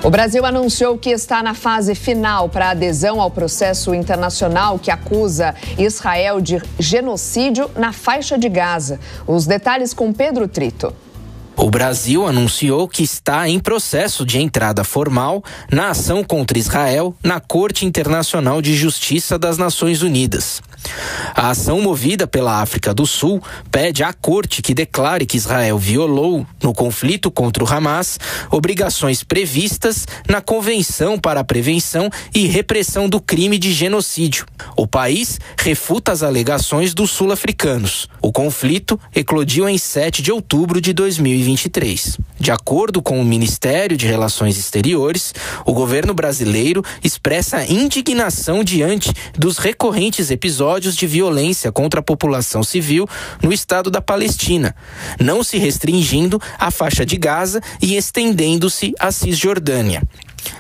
O Brasil anunciou que está na fase final para a adesão ao processo internacional que acusa Israel de genocídio na faixa de Gaza. Os detalhes com Pedro Trito. O Brasil anunciou que está em processo de entrada formal na ação contra Israel na Corte Internacional de Justiça das Nações Unidas. A ação movida pela África do Sul pede à Corte que declare que Israel violou, no conflito contra o Hamas, obrigações previstas na Convenção para a Prevenção e Repressão do Crime de Genocídio. O país refuta as alegações dos sul-africanos. O conflito eclodiu em 7 de outubro de 2023. De acordo com o Ministério de Relações Exteriores, o governo brasileiro expressa indignação diante dos recorrentes episódios de violência contra a população civil no estado da Palestina, não se restringindo à faixa de Gaza e estendendo-se à Cisjordânia.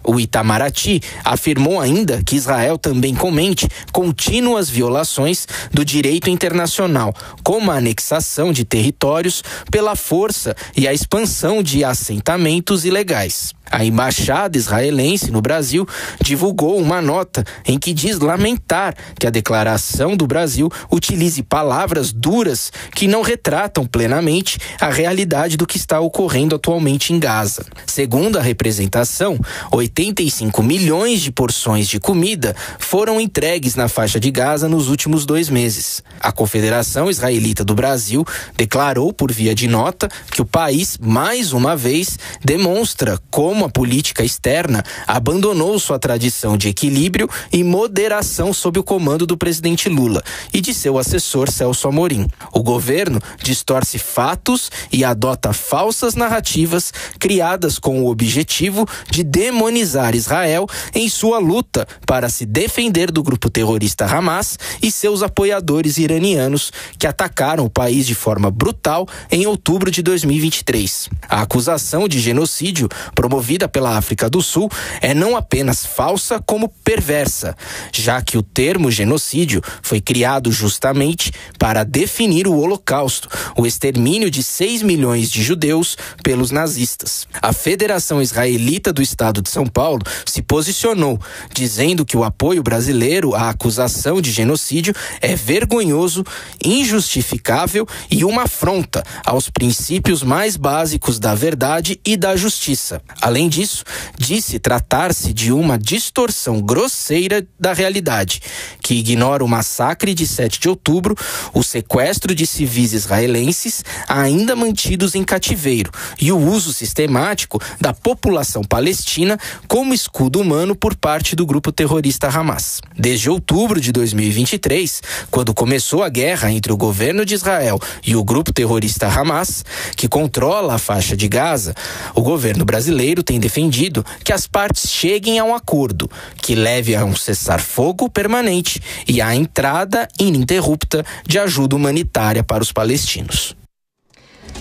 O Itamaraty afirmou ainda que Israel também comete contínuas violações do direito internacional, como a anexação de territórios pela força e a expansão de assentamentos ilegais. A embaixada israelense no Brasil divulgou uma nota em que diz lamentar que a declaração do Brasil utilize palavras duras que não retratam plenamente a realidade do que está ocorrendo atualmente em Gaza. Segundo a representação, 85 milhões de porções de comida foram entregues na faixa de Gaza nos últimos 2 meses. A Confederação Israelita do Brasil declarou por via de nota que o país, mais uma vez, demonstra como a política externa abandonou sua tradição de equilíbrio e moderação sob o comando do presidente Lula e de seu assessor Celso Amorim. O governo distorce fatos e adota falsas narrativas criadas com o objetivo de demonizar Israel em sua luta para se defender do grupo terrorista Hamas e seus apoiadores iranianos que atacaram o país de forma brutal em outubro de 2023. A acusação de genocídio promovida pela África do Sul é não apenas falsa, como perversa, já que o termo genocídio foi criado justamente para definir o Holocausto, o extermínio de 6 milhões de judeus pelos nazistas. A Federação Israelita do Estado de São Paulo se posicionou, dizendo que o apoio brasileiro à acusação de genocídio é vergonhoso, injustificável e uma afronta aos princípios mais básicos da verdade e da justiça. Além disso, disse tratar-se de uma distorção grosseira da realidade, que ignora o massacre de 7 de outubro, o sequestro de civis israelenses ainda mantidos em cativeiro e o uso sistemático da população palestina como escudo humano por parte do grupo terrorista Hamas. Desde outubro de 2023, quando começou a guerra entre o governo de Israel e o grupo terrorista Hamas, que controla a faixa de Gaza, o governo brasileiro tem defendido que as partes cheguem a um acordo que leve a um cessar-fogo permanente e à entrada ininterrupta de ajuda humanitária para os palestinos.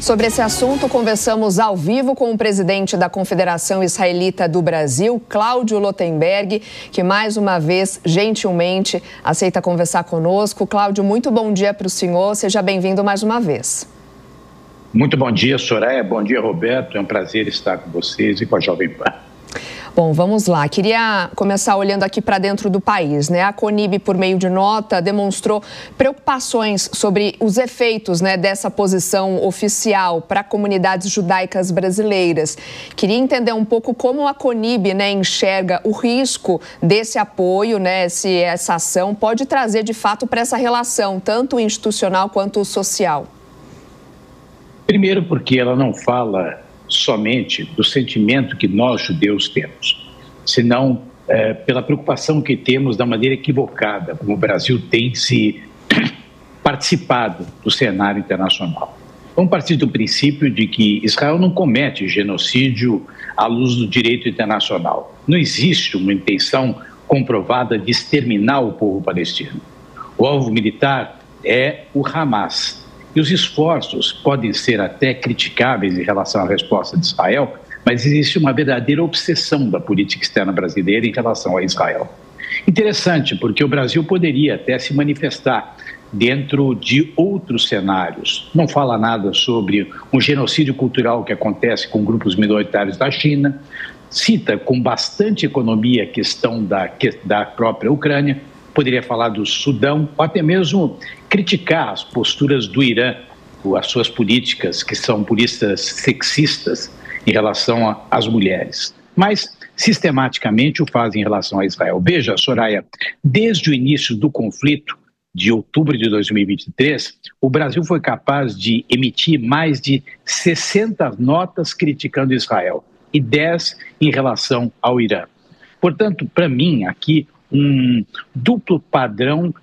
Sobre esse assunto, conversamos ao vivo com o presidente da Confederação Israelita do Brasil, Cláudio Lotenberg, que mais uma vez, gentilmente, aceita conversar conosco. Cláudio, muito bom dia para o senhor, seja bem-vindo mais uma vez. Muito bom dia, Soraya, bom dia, Roberto, é um prazer estar com vocês e com a Jovem Pan. Bom, vamos lá. Queria começar olhando aqui para dentro do país, né? A CONIB, por meio de nota, demonstrou preocupações sobre os efeitos, né, dessa posição oficial para comunidades judaicas brasileiras. Queria entender um pouco como a CONIB, né, enxerga o risco desse apoio, né, se essa ação pode trazer de fato para essa relação, tanto institucional quanto social. Primeiro porque ela não fala somente do sentimento que nós judeus temos, senão pela preocupação que temos da maneira equivocada como o Brasil tem se participado do cenário internacional. Vamos partir do princípio de que Israel não comete genocídio à luz do direito internacional. Não existe uma intenção comprovada de exterminar o povo palestino. O alvo militar é o Hamas. E os esforços podem ser até criticáveis em relação à resposta de Israel, mas existe uma verdadeira obsessão da política externa brasileira em relação a Israel. Interessante, porque o Brasil poderia até se manifestar dentro de outros cenários. Não fala nada sobre um genocídio cultural que acontece com grupos minoritários da China, cita com bastante economia a questão da própria Ucrânia, poderia falar do Sudão, ou até mesmo criticar as posturas do Irã, as suas políticas, que são políticas sexistas em relação às mulheres. Mas, sistematicamente, o faz em relação a Israel. Veja, Soraya, desde o início do conflito, de outubro de 2023, o Brasil foi capaz de emitir mais de 60 notas criticando Israel e 10 em relação ao Irã. Portanto, para mim, aqui, um duplo padrão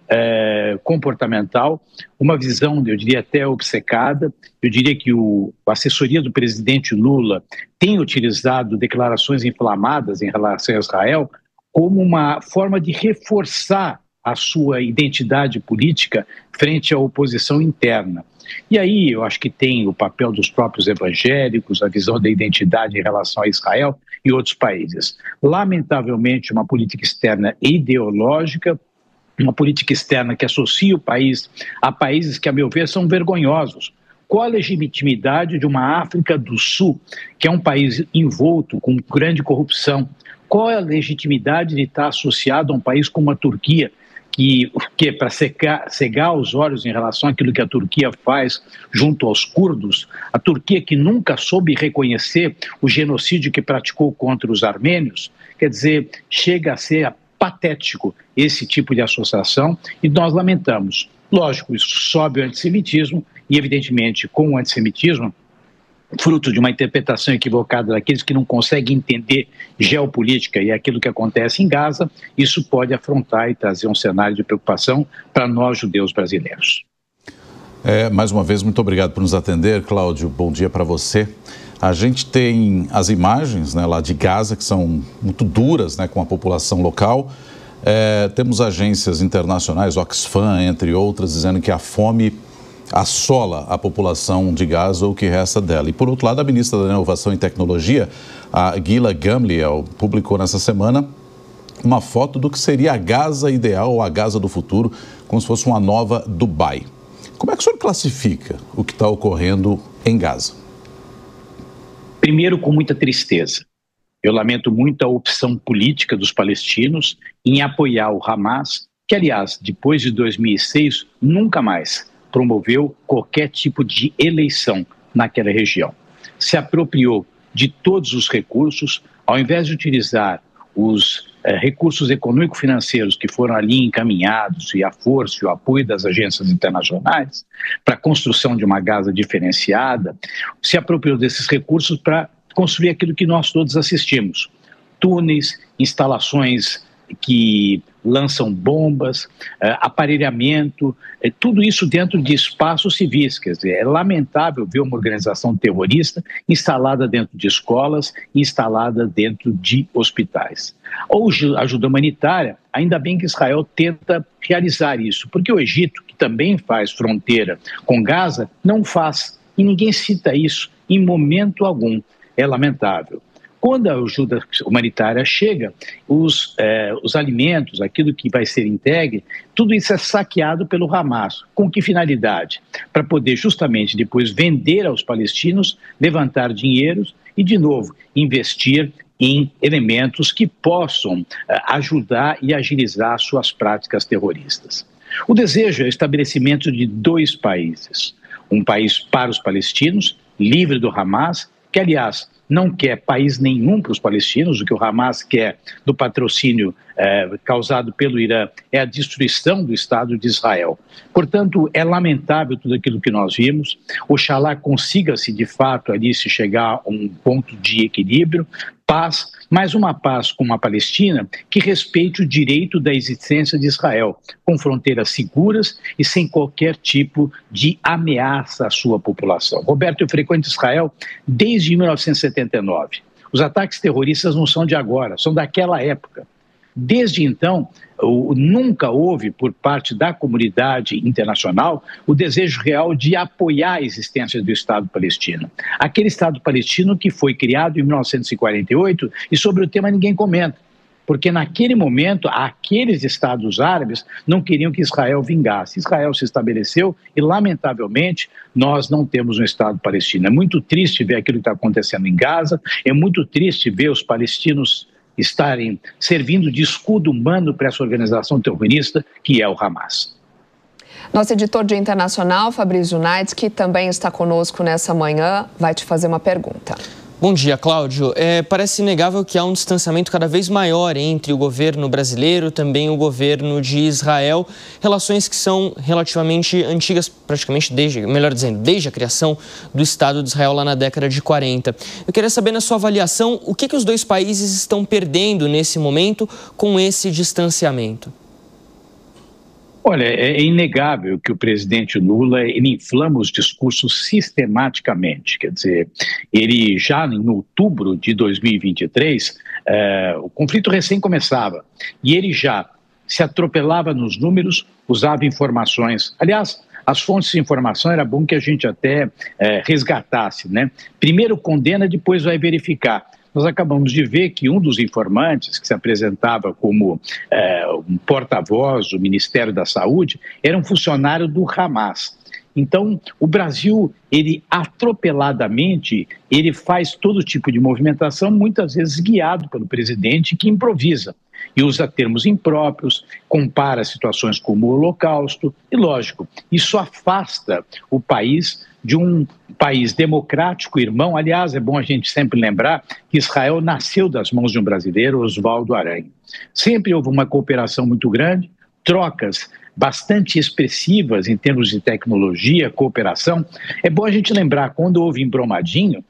comportamental, uma visão, eu diria até obcecada. Eu diria que a assessoria do presidente Lula tem utilizado declarações inflamadas em relação a Israel como uma forma de reforçar a sua identidade política frente à oposição interna. E aí eu acho que tem o papel dos próprios evangélicos, a visão da identidade em relação a Israel e outros países. Lamentavelmente, uma política externa ideológica, uma política externa que associa o país a países que, a meu ver, são vergonhosos. Qual a legitimidade de uma África do Sul, que é um país envolto com grande corrupção? Qual é a legitimidade de estar associado a um país como a Turquia, que para cegar os olhos em relação àquilo que a Turquia faz junto aos curdos, a Turquia que nunca soube reconhecer o genocídio que praticou contra os armênios, quer dizer, chega a ser patético esse tipo de associação e nós lamentamos. Lógico, isso sobe o antissemitismo e, evidentemente, com o antissemitismo, fruto de uma interpretação equivocada daqueles que não conseguem entender geopolítica e aquilo que acontece em Gaza, isso pode afrontar e trazer um cenário de preocupação para nós, judeus brasileiros. Mais uma vez, muito obrigado por nos atender, Cláudio. Bom dia para você. A gente tem as imagens, né, lá de Gaza, que são muito duras, né, com a população local. Temos agências internacionais, Oxfam, entre outras, dizendo que a fome assola a população de Gaza, ou o que resta dela. E, por outro lado, a ministra da Inovação e Tecnologia, a Ghila Gamliel, publicou nessa semana uma foto do que seria a Gaza ideal, ou a Gaza do futuro, como se fosse uma nova Dubai. Como é que o senhor classifica o que está ocorrendo em Gaza? Primeiro, com muita tristeza. Eu lamento muito a opção política dos palestinos em apoiar o Hamas, que, aliás, depois de 2006, nunca mais promoveu qualquer tipo de eleição naquela região. Se apropriou de todos os recursos, ao invés de utilizar os recursos econômico-financeiros que foram ali encaminhados e a força e o apoio das agências internacionais para a construção de uma Gaza diferenciada, se apropriou desses recursos para construir aquilo que nós todos assistimos. Túneis, instalações que lançam bombas, aparelhamento, tudo isso dentro de espaços civis. Quer dizer, é lamentável ver uma organização terrorista instalada dentro de escolas, instalada dentro de hospitais. Ou ajuda humanitária, ainda bem que Israel tenta realizar isso, porque o Egito, que também faz fronteira com Gaza, não faz, e ninguém cita isso em momento algum. É lamentável. Quando a ajuda humanitária chega, os alimentos, aquilo que vai ser entregue, tudo isso é saqueado pelo Hamas. Com que finalidade? Para poder justamente depois vender aos palestinos, levantar dinheiros e, de novo, investir em elementos que possam ajudar e agilizar suas práticas terroristas. O desejo é o estabelecimento de 2 países. Um país para os palestinos, livre do Hamas, que, aliás, não quer país nenhum para os palestinos. O que o Hamas quer do patrocínio causado pelo Irã é a destruição do Estado de Israel. Portanto, é lamentável tudo aquilo que nós vimos. Oxalá consiga-se, de fato, ali se chegar a um ponto de equilíbrio, paz, mas uma paz com uma Palestina que respeite o direito da existência de Israel, com fronteiras seguras e sem qualquer tipo de ameaça à sua população. Roberto, eu frequento Israel desde 1979. Os ataques terroristas não são de agora, são daquela época. Desde então, nunca houve, por parte da comunidade internacional, o desejo real de apoiar a existência do Estado palestino. Aquele Estado palestino que foi criado em 1948 e sobre o tema ninguém comenta. porque naquele momento aqueles estados árabes não queriam que Israel vingasse. Israel se estabeleceu e, lamentavelmente, nós não temos um Estado palestino. É muito triste ver aquilo que está acontecendo em Gaza, é muito triste ver os palestinos estarem servindo de escudo humano para essa organização terrorista que é o Hamas. Nosso editor de internacional, Fabrício Naitz, que também está conosco nessa manhã, vai te fazer uma pergunta. Bom dia, Cláudio. Parece inegável que há um distanciamento cada vez maior entre o governo brasileiro e também o governo de Israel, relações que são relativamente antigas, praticamente desde a criação do Estado de Israel lá na década de 40. Eu queria saber, na sua avaliação, o que os dois países estão perdendo nesse momento com esse distanciamento? Olha, é inegável que o presidente Lula ele inflama os discursos sistematicamente. Quer dizer, ele já em outubro de 2023, o conflito recém começava, e ele já se atropelava nos números, usava informações. Aliás, as fontes de informação era bom que a gente até resgatasse, né? Primeiro condena, depois vai verificar. Nós acabamos de ver que um dos informantes, que se apresentava como um porta-voz do Ministério da Saúde, era um funcionário do Hamas. Então, o Brasil, ele atropeladamente, ele faz todo tipo de movimentação, muitas vezes guiado pelo presidente, que improvisa e usa termos impróprios, compara situações como o Holocausto, e lógico, isso afasta o país de um país democrático, irmão. Aliás, é bom a gente sempre lembrar que Israel nasceu das mãos de um brasileiro, Oswaldo Aranha. Sempre houve uma cooperação muito grande, trocas bastante expressivas em termos de tecnologia, cooperação. É bom a gente lembrar, quando houve em Brumadinho,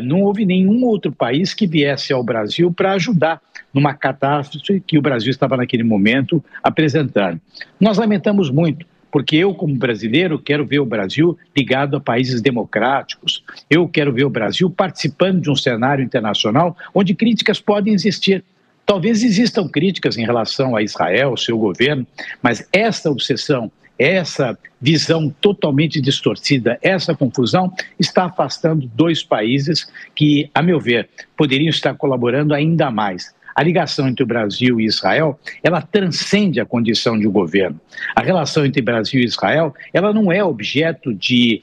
não houve nenhum outro país que viesse ao Brasil para ajudar numa catástrofe que o Brasil estava naquele momento apresentando. Nós lamentamos muito, porque eu, como brasileiro, quero ver o Brasil ligado a países democráticos. Eu quero ver o Brasil participando de um cenário internacional onde críticas podem existir. Talvez existam críticas em relação a Israel, seu governo, mas essa obsessão, essa visão totalmente distorcida, essa confusão está afastando dois países que, a meu ver, poderiam estar colaborando ainda mais. A ligação entre o Brasil e Israel, ela transcende a condição de um governo. A relação entre Brasil e Israel, ela não é objeto de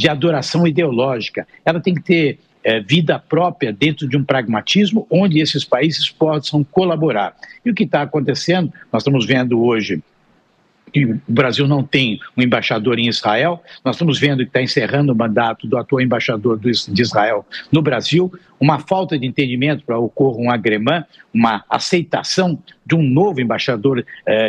adoração ideológica. Ela tem que ter vida própria dentro de um pragmatismo onde esses países possam colaborar. E o que está acontecendo, nós estamos vendo hoje que o Brasil não tem um embaixador em Israel, nós estamos vendo que está encerrando o mandato do atual embaixador de Israel no Brasil, uma falta de entendimento para ocorrer um agremã, uma aceitação de um novo embaixador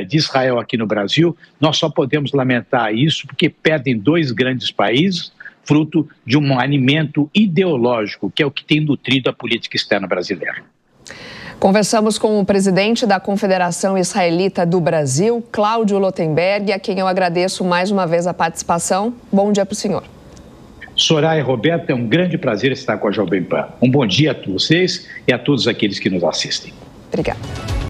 de Israel aqui no Brasil. Nós só podemos lamentar isso porque perdem dois grandes países, fruto de um alimento ideológico, que é o que tem nutrido a política externa brasileira. Conversamos com o presidente da Confederação Israelita do Brasil, Cláudio Lotenberg, a quem eu agradeço mais uma vez a participação. Bom dia para o senhor. Soraya e Roberto, é um grande prazer estar com a Jovem Pan. Um bom dia a vocês e a todos aqueles que nos assistem. Obrigada.